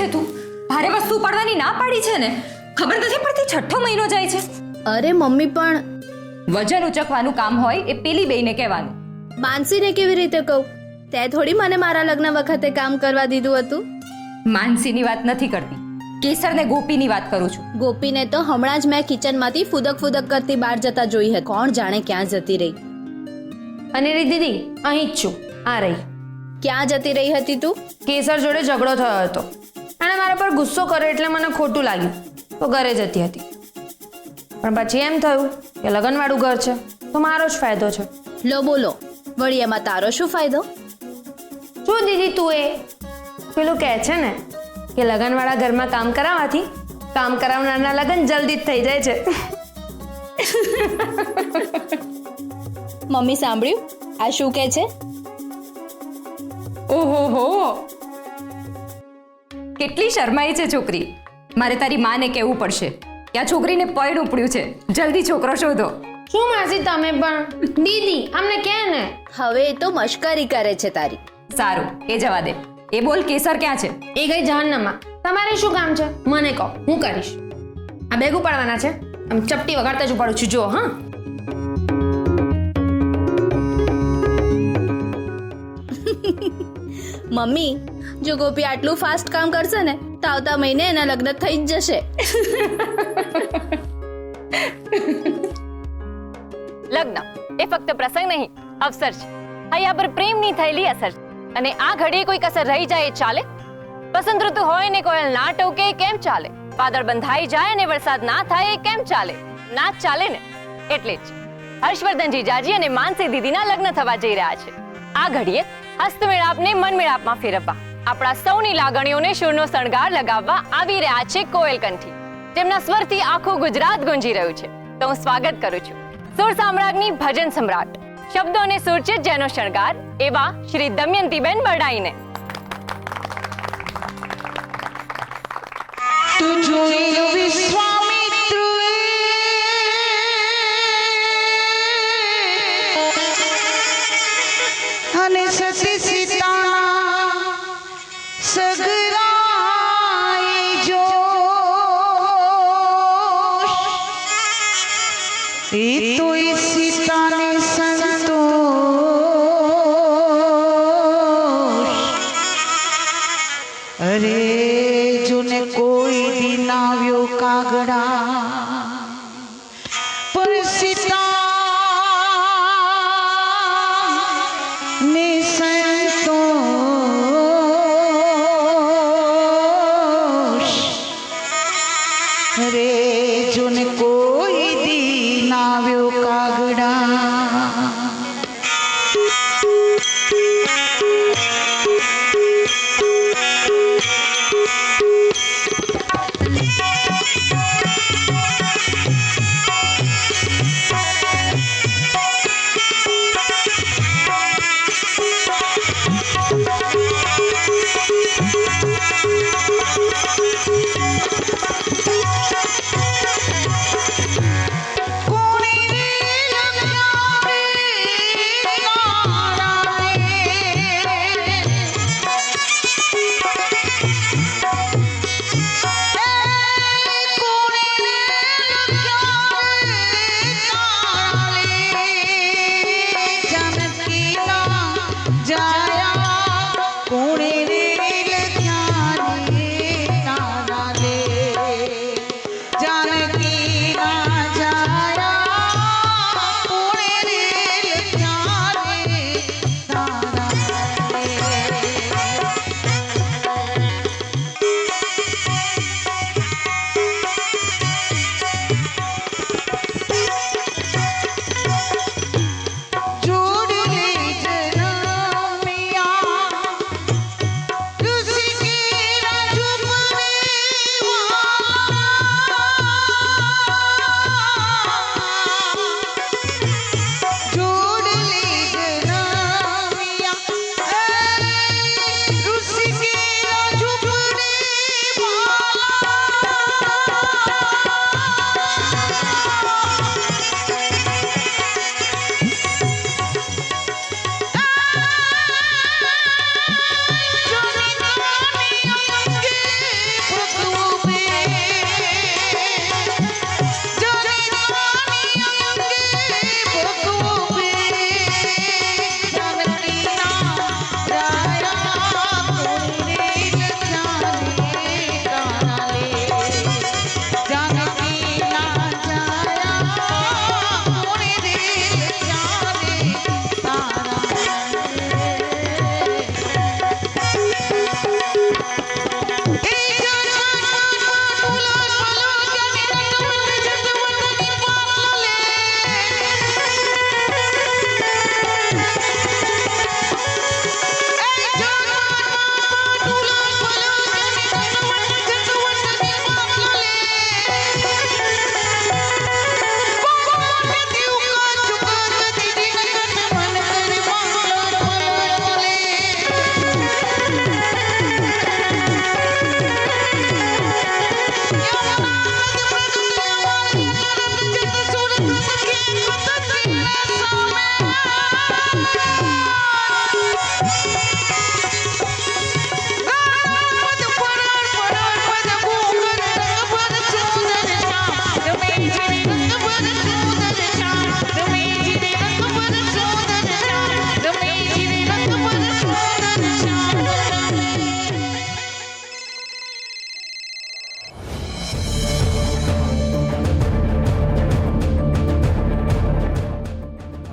છે તું? ભારે વસ્તુ ઉપાડવાની ના પાડી છે ને? ખબર નથી પડતી છઠ્ઠો મહિનો જાય છે. અરે મમ્મી, પણ વજન ઉચકવાનું કામ હોય એ પેલી બેયને કહેવાનું. માનસીને કેવી રીતે કહું? તે થોડી મને મારા લગ્ન વખતે કામ કરવા દીધું હતું. માનસીની વાત નથી કરતી, કેસર ને ગોપીની વાત કરું છું. ગોપીને તો હમણાં જ મેં કિચનમાંથી ફુદક ફુદક કરતી બહાર જતા જોઈ હતી. કોણ જાણે ક્યાં જતી રહી. અને રી દીદી અહીં જ છું. આ રહી. ક્યાં જતી રહી હતી તું? કેસર જોડે ઝઘડો થયો હતો અને મારા પર ગુસ્સો કર્યો એટલે મને ખોટું લાગ્યું તો ઘરે જતી હતી. પણ પછી એમ થયું કે લગનવાળું ઘર છે તો મારો જ ફાયદો છે. લો બોલો, વળી એમાં તારો શું ફાયદો? શું દીદી તું એ પેલું કહે છે ને કે લગનવાળા ઘરમાં કામ કરાવવાથી કામ કરાવનારના લગન જલ્દી જ થઈ જાય છે. મમ્મી સાંભળ્યું? આ શું કહે છે? ઓહો, કેટલી શરમાઈ છે છોકરી. મારે તારી માને કહેવું પડશે કે આ છોકરીને પૈણું પડ્યું છે, જલ્દી છોકરો શોધો. શું માસી તમે પણ? દીદી અમને કે ને. હવે એ તો મશ્કરી કરે છે તારી. સારું, એ જવા દે. એ બોલ, કેસર ક્યાં છે? એ ગઈ જહાન્નામમાં. તમારે શું કામ છે મને કહો, હું કરીશ. આ બેગ ઉપાડવાના છે, આમ ચપટી વગાડતા જ ઉપાડું છું. જો હા. મમ્મી, જો ગોપી આટલું ફાસ્ટ કામ કરશે ને તો આવતા મહિને એના લગ્ન થઈ જ જશે. લગ્ન એ ફક્ત પ્રસંગ નહીં, અવસર છે. અહીંયા પર પ્રેમની થયેલી અસર છે. અને આ ઘડીએ કોઈ કસર રહી જાય એ ચાલે? વસંત ઋતુ હોય ને કોયલ ના ટોકે કેમ ચાલે? વાદળ બંધાઈ જાય ને વરસાદ ના થાય એ કેમ ચાલે? ના જ ચાલે ને. એટલે જ હર્ષવર્ધનજી જાજી અને માનસી દીદીના લગ્ન થવા જઈ રહ્યા છે. આ ઘડીએ હસ્તમેળાપને મનમેળાપમાં ફેરવવા, આપણા સૌની લાગણીઓને શૂરનો શણગાર લગાવવા આવી રહ્યા છે કોયલ કંઠી, જેમના સ્વરથી આખું ગુજરાત ગુંજી રહ્યું છે. તો હું સ્વાગત કરું છું સુર સામ્રાજ્ઞી, ભજન સમ્રાટ, શબ્દો અને સુર છે જેનો શણગાર, એવા શ્રી દમયંતીબેન બરડાઈને. અને સતી સીતા સગરાય જો એ તો સીતાને સંતોષ. અરે જોને કોઈ દિનાવ્યો કાગડા પર સીતા ને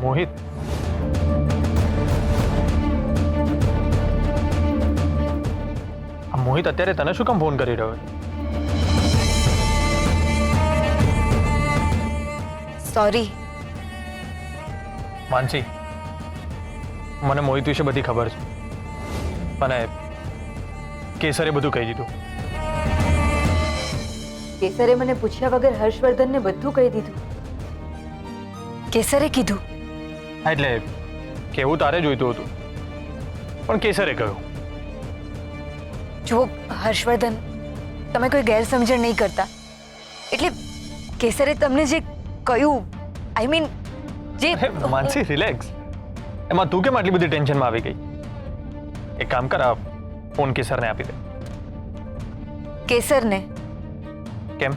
મોહિત, આ મોહિત અત્યારે તને શું કામ ફોન કરી રહ્યો છે? સોરી. માનસી, મને મોહિત વિશે બધી ખબર છે અને કેસરે બધું કહી દીધું. કેસરે મને પૂછ્યા વગર હર્ષવર્ધનને બધું કહી દીધું. કેસરે કીધું? હા, એટલે કેવું તારે જોઈતું હતું પણ કેસરે કહ્યું. જો હર્ષવર્ધન, તમે કોઈ ગેરસમજણ નહીં કરતા. એટલે કેસરે તમને જે કહ્યું, આઈ મીન જે માનસી, રિલેક્સ. એમાં તું કેમ આટલી બધી ટેન્શનમાં આવી ગઈ? એક કામ કર, આ ફોન કેસરને આપી દે. કેસરને? કેમ?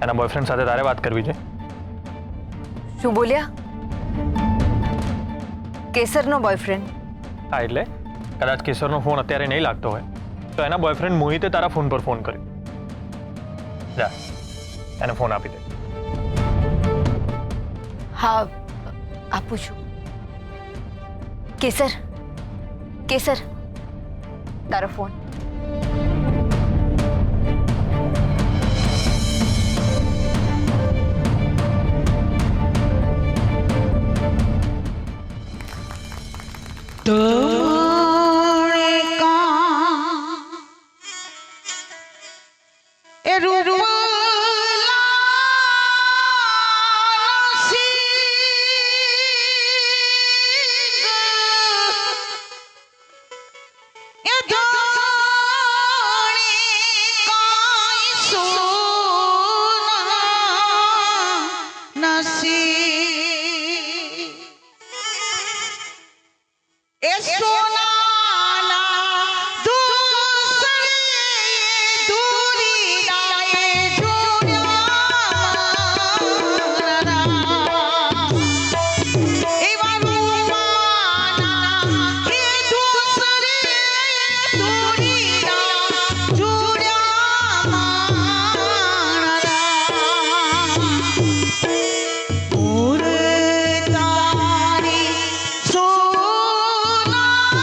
એના બોયફ્રેન્ડ સાથે તારે વાત કરવી છે? શું બોલ્યા? કેસરનો બોયફ્રેન્ડ? હા, એટલે કદાચ કેસરનો ફોન અત્યારે નહીં લાગતો હોય તો એના બોયફ્રેન્ડ મોહિતે તારા ફોન પર ફોન કર્યો. જા, એને ફોન આપી દે. હા, આપું છું. કેસર, કેસર, તારો ફોન. તોણે કા એ રૂપલાના સીગ એ ધોણે કાઈ સોના નસી એ સોનાના દૂસરે દૂરી ડાએ જોડ્યા એવા રૂમાના એ દૂસરે દૂરી ડા જોડ્યા પૂર તારી સોના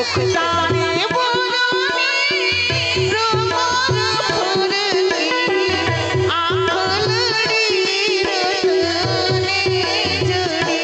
સુખ તારી બોલાવી રમાર ફરતી આખલડી રતને જડી